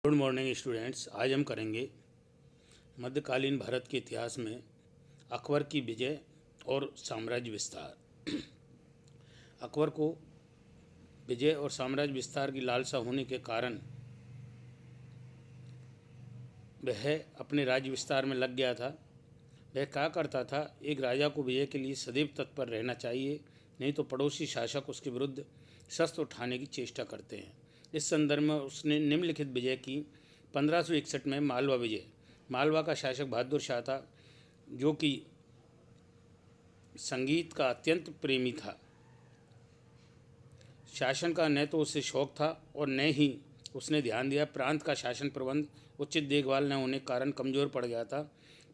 Good morning students. आज हम करेंगे मध्यकालीन भारत के इतिहास में अकबर की विजय और साम्राज्य विस्तार। अकबर को विजय और साम्राज्य विस्तार की लालसा होने के कारण वह अपने राज्य विस्तार में लग गया था। वह क्या करता था, एक राजा को विजय के लिए सदैव तत्पर रहना चाहिए, नहीं तो पड़ोसी शासक उसके विरुद्ध शस्त्र उठाने की चेष्टा करते हैं। इस संदर्भ में उसने निम्नलिखित विजय की। 1561 में मालवा विजय। मालवा का शासक बहादुर शाह था, जो कि संगीत का अत्यंत प्रेमी था। शासन का न तो उसे शौक था और न ही उसने ध्यान दिया। प्रांत का शासन प्रबंध उचित देखभाल न होने के कारण कमज़ोर पड़ गया था।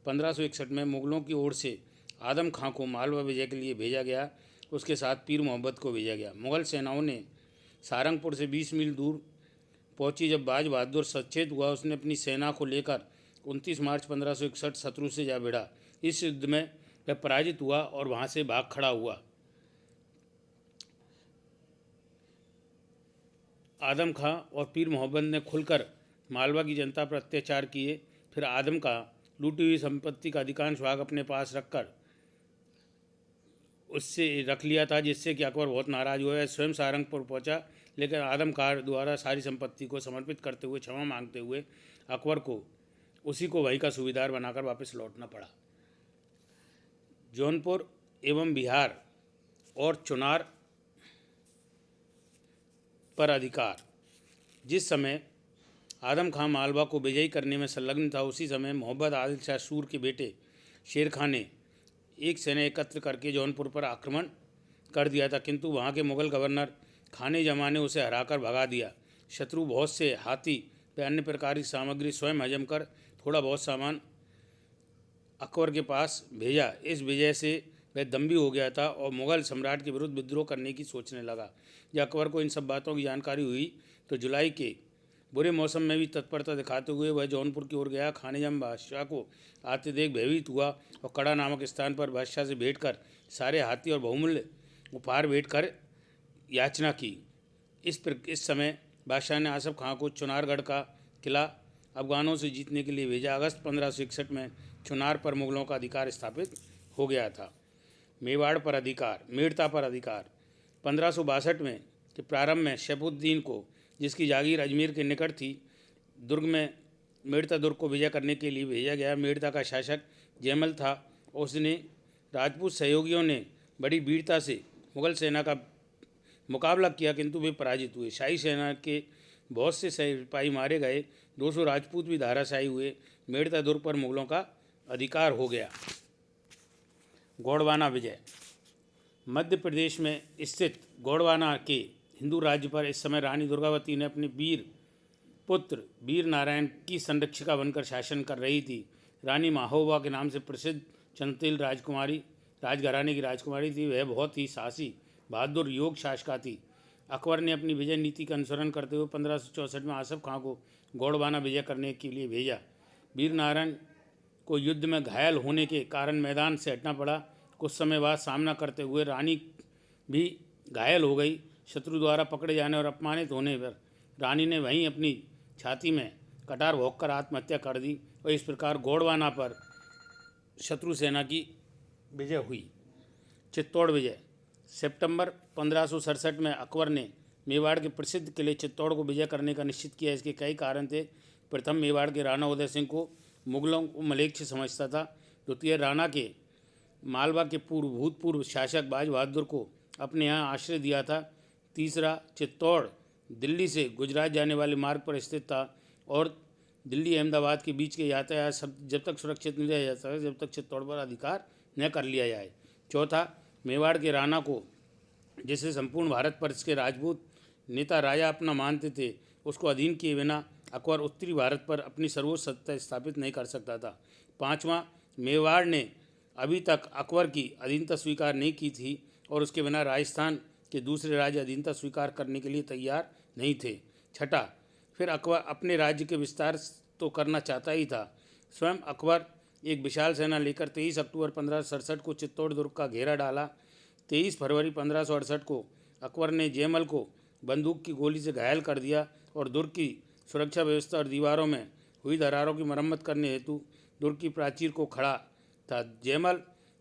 1561 में मुगलों की ओर से आदम खां को मालवा विजय के लिए भेजा गया। उसके साथ पीर मोहम्मद को भेजा गया। मुगल सेनाओं ने सारंगपुर से 20 मील दूर पहुंची। जब बाज बहादुर सचेत हुआ, उसने अपनी सेना को लेकर 29 मार्च 1561 शत्रु से जा भिड़ा। इस युद्ध में वह पराजित हुआ और वहां से भाग खड़ा हुआ। आदम खां और पीर मोहम्मद ने खुलकर मालवा की जनता पर अत्याचार किए। फिर आदम का लूटी हुई संपत्ति का अधिकांश भाग अपने पास रखकर उससे रख लिया था, जिससे कि अकबर बहुत नाराज हुआ। स्वयं सारंगपुर पहुंचा, लेकिन आदम खां द्वारा सारी संपत्ति को समर्पित करते हुए क्षमा मांगते हुए अकबर को उसी को वहीं का सूबेदार बनाकर वापस लौटना पड़ा। जौनपुर एवं बिहार और चुनार पर अधिकार। जिस समय आदम खां मालवा को विजयी करने में संलग्न था, उसी समय मोहम्मद आदिल शाह सूर के बेटे शेर खां ने एक सेना एकत्र करके जौनपुर पर आक्रमण कर दिया था, किंतु वहां के मुगल गवर्नर खाने जमा ने उसे हराकर भगा दिया। शत्रु बहुत से हाथी व अन्य प्रकार की सामग्री स्वयं हजम कर थोड़ा बहुत सामान अकबर के पास भेजा। इस विजय से वह दम्भी हो गया था और मुगल सम्राट के विरुद्ध विद्रोह करने की सोचने लगा। जब अकबर को इन सब बातों की जानकारी हुई तो जुलाई के बुरे मौसम में भी तत्परता दिखाते हुए वह जौनपुर की ओर गया। खानेजम बादशाह को आते देख भयभीत हुआ और कड़ा नामक स्थान पर बादशाह से भेंट कर सारे हाथी और बहुमूल्य उपहार भेंट कर याचना की। इस समय बादशाह ने आसफ खां को चुनारगढ़ का किला अफगानों से जीतने के लिए भेजा। अगस्त 1561 में चुनार पर मुगलों का अधिकार स्थापित हो गया था। मेवाड़ पर अधिकार, मेड़ता पर अधिकार। 1562 में के प्रारंभ में शैफुद्दीन को, जिसकी जागीर अजमेर के निकट थी, दुर्ग में मेड़ता दुर्ग को विजय करने के लिए भेजा गया। मेड़ता का शासक जयमल था। उसने राजपूत सहयोगियों ने बड़ी वीरता से मुगल सेना का मुकाबला किया, किंतु वे पराजित हुए। शाही सेना के बहुत से सिपाही मारे गए। 200 राजपूत भी धाराशायी हुए। मेड़ता दुर्ग पर मुगलों का अधिकार हो गया। गोंडवाना विजय। मध्य प्रदेश में स्थित गोंडवाना के हिंदू राज्य पर इस समय रानी दुर्गावती ने अपने वीर पुत्र वीर नारायण की संरक्षिका बनकर शासन कर रही थी। रानी माहोबा के नाम से प्रसिद्ध चंदेल राजकुमारी राजघराने की राजकुमारी थी। वह बहुत ही साहसी बहादुर योग शासका थी। अकबर ने अपनी विजय नीति का अनुसरण करते हुए 1564 में आसफ खां को गोंडवाना विजय करने के लिए भेजा। वीर नारायण को युद्ध में घायल होने के कारण मैदान से हटना पड़ा। कुछ समय बाद सामना करते हुए रानी भी घायल हो गई। शत्रु द्वारा पकड़े जाने और अपमानित होने पर रानी ने वहीं अपनी छाती में कटार भोंककर आत्महत्या कर दी और इस प्रकार गोंडवाना पर शत्रु सेना की विजय हुई। चित्तौड़ विजय। सितंबर 1567 में अकबर ने मेवाड़ के प्रसिद्ध किले चित्तौड़ को विजय करने का निश्चित किया। इसके कई कारण थे। प्रथम, मेवाड़ के राणा उदय सिंह को मुगलों को मलेच्छ समझता था। द्वितीय, राणा के मालवा के भूतपूर्व शासक बाज बहादुर को अपने यहाँ आश्रय दिया था। तीसरा, चित्तौड़ दिल्ली से गुजरात जाने वाले मार्ग पर स्थित था और दिल्ली अहमदाबाद के बीच के यातायात सब जब तक सुरक्षित नहीं रह जाता जब तक चित्तौड़ पर अधिकार न कर लिया जाए। चौथा, मेवाड़ के राणा को, जिसे संपूर्ण भारत पर इसके राजपूत नेता राजा अपना मानते थे, उसको अधीन किए बिना अकबर उत्तरी भारत पर अपनी सर्वोच्च सत्ता स्थापित नहीं कर सकता था। पाँचवां, मेवाड़ ने अभी तक अकबर की अधीनता स्वीकार नहीं की थी और उसके बिना राजस्थान के दूसरे राज्य अधीनता स्वीकार करने के लिए तैयार नहीं थे। छठा, फिर अकबर अपने राज्य के विस्तार तो करना चाहता ही था। स्वयं अकबर एक विशाल सेना लेकर 23 अक्टूबर 1567 को चित्तौड़ दुर्ग का घेरा डाला। 23 फरवरी 1568 को अकबर ने जयमल को बंदूक की गोली से घायल कर दिया और दुर्ग की सुरक्षा व्यवस्था और दीवारों में हुई दरारों की मरम्मत करने हेतु दुर्ग की प्राचीर को खड़ा था। जयमल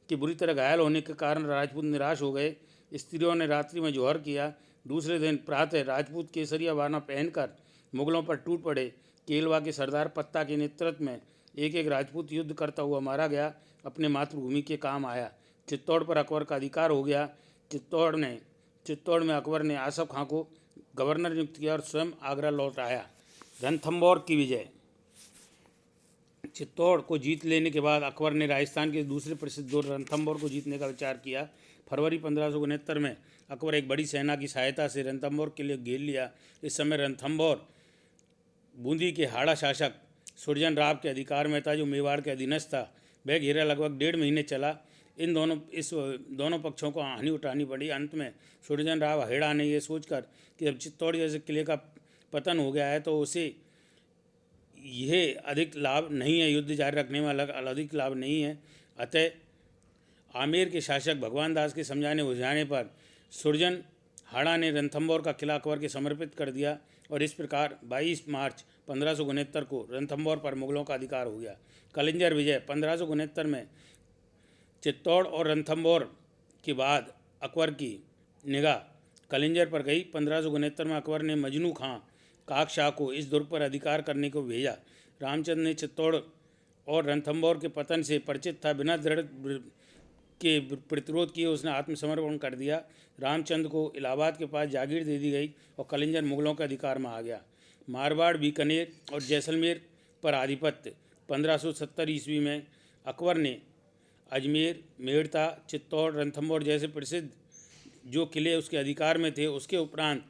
के बुरी तरह घायल होने के कारण राजपूत निराश हो गए। स्त्रियों ने रात्रि में जौहर किया। दूसरे दिन प्रातः राजपूत केसरिया वाना पहनकर मुगलों पर टूट पड़े। केलवा के सरदार पत्ता के नेतृत्व में एक एक राजपूत युद्ध करता हुआ मारा गया, अपने मातृभूमि के काम आया। चित्तौड़ पर अकबर का अधिकार हो गया। चित्तौड़ में अकबर ने आसफ खां को गवर्नर नियुक्त किया और स्वयं आगरा लौट आया। रणथंभौर की विजय। चित्तौड़ को जीत लेने के बाद अकबर ने राजस्थान के दूसरे प्रसिद्ध दुर्ग रणथंभौर को जीतने का विचार किया। फरवरी 1569 में अकबर एक बड़ी सेना की सहायता से रणथंभौर के लिए घेर लिया। इस समय रणथंभौर बूंदी के हाड़ा शासक सुरजन राव के अधिकार में था, जो मेवाड़ के अधीनस्थ था। वह घेरा लगभग 1.5 महीने चला। इस दोनों पक्षों को हानि उठानी पड़ी। अंत में सुरजन राव हेड़ा ने यह सोचकर कि जब चित्तौड़ जैसे किले का पतन हो गया है तो उसे यह अधिक लाभ नहीं है, युद्ध जारी रखने में अधिक लाभ नहीं है, अतः आमेर के शासक भगवान दास के समझाने बुझाने पर सुरजन हाड़ा ने रणथंभौर का किला अकबर के समर्पित कर दिया और इस प्रकार 22 मार्च 1569 को रणथंभौर पर मुगलों का अधिकार हो गया। कलिंजर विजय। 1569 में चित्तौड़ और रणथंभौर के बाद अकबर की निगाह कलिंजर पर गई। 1569 में अकबर ने मजनू खां काकशाह को इस दुर्ग पर अधिकार करने को भेजा। रामचंद्र ने चित्तौड़ और रणथंभौर के पतन से परिचित था। बिना दृढ़ के प्रतिरोध किए उसने आत्मसमर्पण कर दिया। रामचंद्र को इलाहाबाद के पास जागीर दे दी गई और कलिंजर मुगलों के अधिकार में आ गया। मारवाड़, बीकानेर और जैसलमेर पर आधिपत्य। 1570 ईस्वी में अकबर ने अजमेर, मेड़ता, चित्तौड़, रणथंभौर जैसे प्रसिद्ध जो किले उसके अधिकार में थे। उसके उपरांत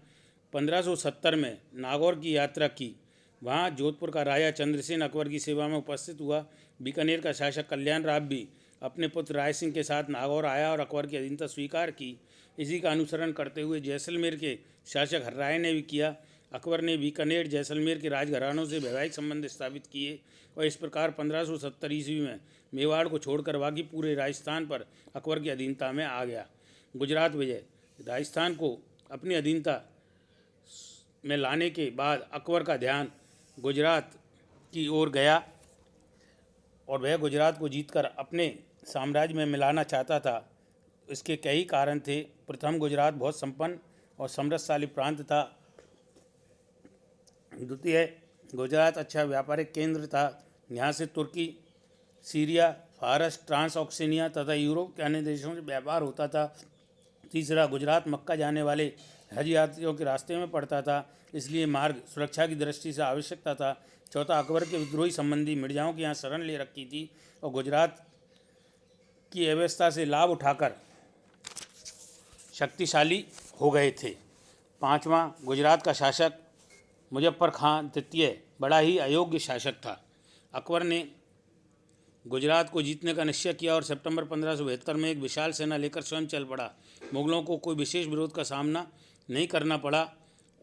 1570 में नागौर की यात्रा की। वहाँ जोधपुर का राजा चंद्रसेन अकबर की सेवा में उपस्थित हुआ। बीकानेर का शासक कल्याण राव भी अपने पुत्र राय सिंह के साथ नागौर आया और अकबर की अधीनता स्वीकार की। इसी का अनुसरण करते हुए जैसलमेर के शासक हर्राय ने भी किया। अकबर ने बीकानेर, जैसलमेर के राजघरानों से वैवाहिक संबंध स्थापित किए और इस प्रकार 1570 ईस्वी में मेवाड़ को छोड़कर बाकी पूरे राजस्थान पर अकबर की अधीनता में आ गया। गुजरात विजय। राजस्थान को अपनी अधीनता में लाने के बाद अकबर का ध्यान गुजरात की ओर गया और वह गुजरात को जीतकर अपने साम्राज्य में मिलाना चाहता था। इसके कई कारण थे। प्रथम, गुजरात बहुत संपन्न और समृद्धशाली प्रांत था। द्वितीय, गुजरात अच्छा व्यापारिक केंद्र था। यहाँ से तुर्की, सीरिया, फारस, ट्रांस ऑक्सेनिया तथा यूरोप के अन्य देशों से व्यापार होता था। तीसरा, गुजरात मक्का जाने वाले हज यात्रियों के रास्ते में पड़ता था, इसलिए मार्ग सुरक्षा की दृष्टि से आवश्यकता था। चौथा, अकबर के विद्रोही संबंधी मिर्जाओं की यहाँ शरण ले रखी थी और गुजरात की अव्यवस्था से लाभ उठाकर शक्तिशाली हो गए थे। पाँचवां, गुजरात का शासक मुजफ्फर खां तृतीय बड़ा ही अयोग्य शासक था। अकबर ने गुजरात को जीतने का निश्चय किया और सितंबर 1572 में एक विशाल सेना लेकर स्वयं चल पड़ा। मुगलों को कोई विशेष विरोध का सामना नहीं करना पड़ा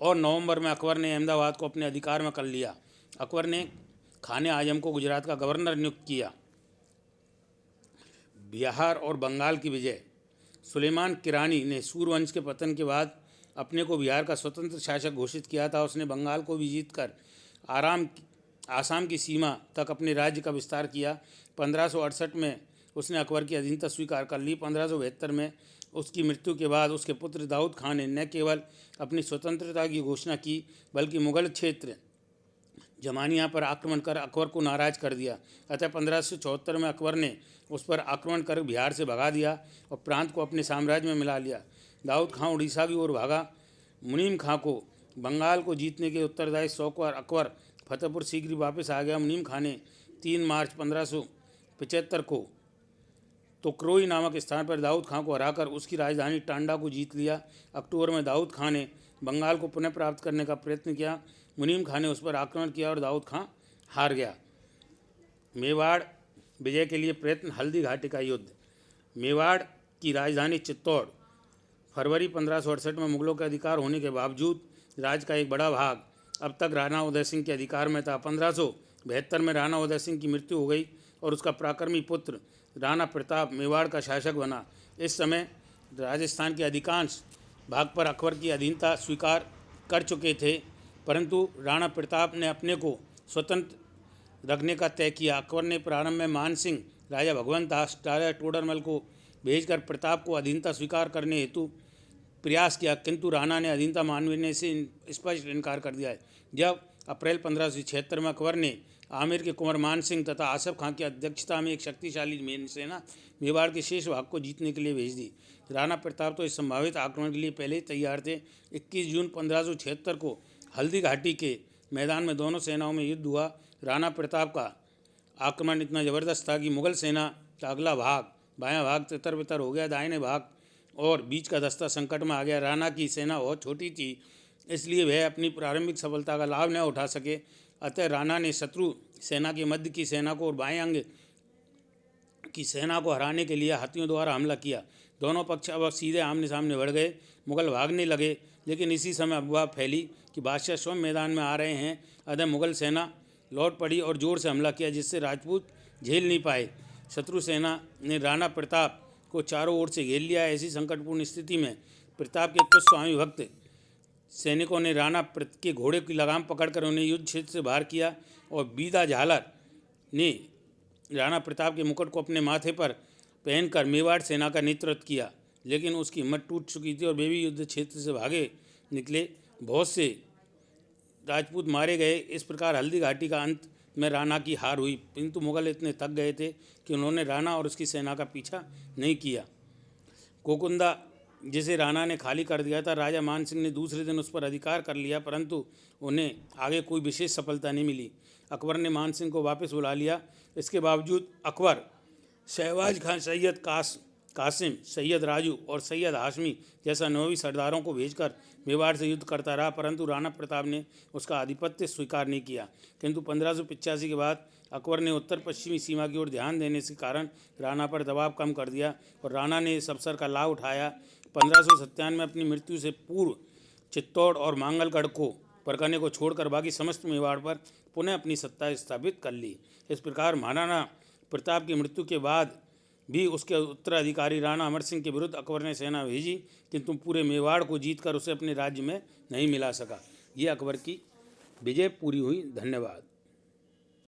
और नवंबर में अकबर ने अहमदाबाद को अपने अधिकार में कर लिया। अकबर ने खाने आजम को गुजरात का गवर्नर नियुक्त किया। बिहार और बंगाल की विजय। सुलेमान किरानी ने सूर्यवंश के पतन के बाद अपने को बिहार का स्वतंत्र शासक घोषित किया था। उसने बंगाल को भी जीतकर आसाम की सीमा तक अपने राज्य का विस्तार किया। 1568 में उसने अकबर की अधीनता स्वीकार कर ली। 1572 में उसकी मृत्यु के बाद उसके पुत्र दाऊद खान ने न केवल अपनी स्वतंत्रता की घोषणा की बल्कि मुगल क्षेत्र जमानिया पर आक्रमण कर अकबर को नाराज कर दिया। अतः 1574 में अकबर ने उस पर आक्रमण कर बिहार से भगा दिया और प्रांत को अपने साम्राज्य में मिला लिया। दाऊद खां उड़ीसा की ओर भागा। मुनीम खां को बंगाल को जीतने के उत्तरदायी सौकवर अकबर फतेहपुर सीकरी वापस आ गया। मुनीम खां ने 3 मार्च 1575 को तुकरोई नामक स्थान पर दाऊद खां को हराकर उसकी राजधानी टांडा को जीत लिया। अक्टूबर में दाऊद खां ने बंगाल को पुनः प्राप्त करने का प्रयत्न किया। मुनीम खां ने उस पर आक्रमण किया और दाऊद खां हार गया। मेवाड़ विजय के लिए प्रयत्न। हल्दी घाटी का युद्ध। मेवाड़ की राजधानी चित्तौड़ फरवरी 1568 में मुगलों के अधिकार होने के बावजूद राज्य का एक बड़ा भाग अब तक राणा उदय सिंह के अधिकार में था। 1572 में राणा उदय सिंह की मृत्यु हो गई और उसका पराक्रमी पुत्र राणा प्रताप मेवाड़ का शासक बना। इस समय राजस्थान के अधिकांश भाग पर अकबर की अधीनता स्वीकार कर चुके थे। परंतु राणा प्रताप ने अपने को स्वतंत्र रखने का तय किया। अकबर ने प्रारंभ में मान सिंह, राजा भगवंत दास, राजा टोडरमल को भेजकर प्रताप को अधीनता स्वीकार करने हेतु प्रयास किया, किंतु राणा ने अधीनता मानने से स्पष्ट इनकार कर दिया है। जब अप्रैल 1576 में अकबर ने आमेर के कुंवर मान सिंह तथा आसफ खां की अध्यक्षता में एक शक्तिशाली सेना मेवाड़ के शेष भाग को जीतने के लिए भेज दी। राणा प्रताप तो इस संभावित आक्रमण के लिए पहले ही तैयार थे। 21 जून 1576 को हल्दी घाटी के मैदान में दोनों सेनाओं में युद्ध हुआ। राणा प्रताप का आक्रमण इतना ज़बरदस्त था कि मुगल सेना का अगला भाग, बायां भाग तितर बितर हो गया, दाहिने भाग और बीच का दस्ता संकट में आ गया। राणा की सेना बहुत छोटी थी, इसलिए वह अपनी प्रारंभिक सफलता का लाभ न उठा सके। अतः राणा ने शत्रु सेना के मध्य की सेना को और बाएं अंग की सेना को हराने के लिए हाथियों द्वारा हमला किया। दोनों पक्ष अब सीधे आमने सामने बढ़ गए। मुगल भागने लगे, लेकिन इसी समय अफवाह फैली कि बादशाह स्वयं मैदान में आ रहे हैं। अतः मुगल सेना लौट पड़ी और जोर से हमला किया, जिससे राजपूत झेल नहीं पाए। शत्रु सेना ने राणा प्रताप को चारों ओर से घेर लिया। ऐसी संकटपूर्ण स्थिति में प्रताप के कुछ स्वामी भक्त सैनिकों ने राणा के घोड़े की लगाम पकड़कर उन्हें युद्ध क्षेत्र से बाहर किया और बीदा झालर ने राणा प्रताप के मुकुट को अपने माथे पर पहनकर मेवाड़ सेना का नेतृत्व किया, लेकिन उसकी हिम्मत टूट चुकी थी और वे भी युद्ध क्षेत्र से भागे निकले। बहुत से राजपूत मारे गए। इस प्रकार हल्दी घाटी का अंत में राणा की हार हुई, किंतु मुगल इतने थक गए थे कि उन्होंने राणा और उसकी सेना का पीछा नहीं किया। कोकुंदा, जिसे राणा ने खाली कर दिया था, राजा मान सिंह ने दूसरे दिन उस पर अधिकार कर लिया, परंतु उन्हें आगे कोई विशेष सफलता नहीं मिली। अकबर ने मान सिंह को वापस बुला लिया। इसके बावजूद अकबर शहबाज खां, सैयद कासिम, सैयद राजू और सैयद हाशमी जैसा नौवीं सरदारों को भेजकर मेवाड़ से युद्ध करता रहा, परंतु राणा प्रताप ने उसका आधिपत्य स्वीकार नहीं किया। किंतु 1585 के बाद अकबर ने उत्तर पश्चिमी सीमा की ओर ध्यान देने के कारण राणा पर दबाव कम कर दिया और राणा ने इस अवसर का लाभ उठाया। 1597 में अपनी मृत्यु से पूर्व चित्तौड़ और मांगलगढ़ को परगने को छोड़कर बाकी समस्त मेवाड़ पर पुनः अपनी सत्ता स्थापित कर ली। इस प्रकार महाराणा प्रताप की मृत्यु के बाद भी उसके उत्तराधिकारी राणा अमर सिंह के विरुद्ध अकबर ने सेना भेजी, किंतु पूरे मेवाड़ को जीतकर उसे अपने राज्य में नहीं मिला सका। ये अकबर की विजय पूरी हुई। धन्यवाद।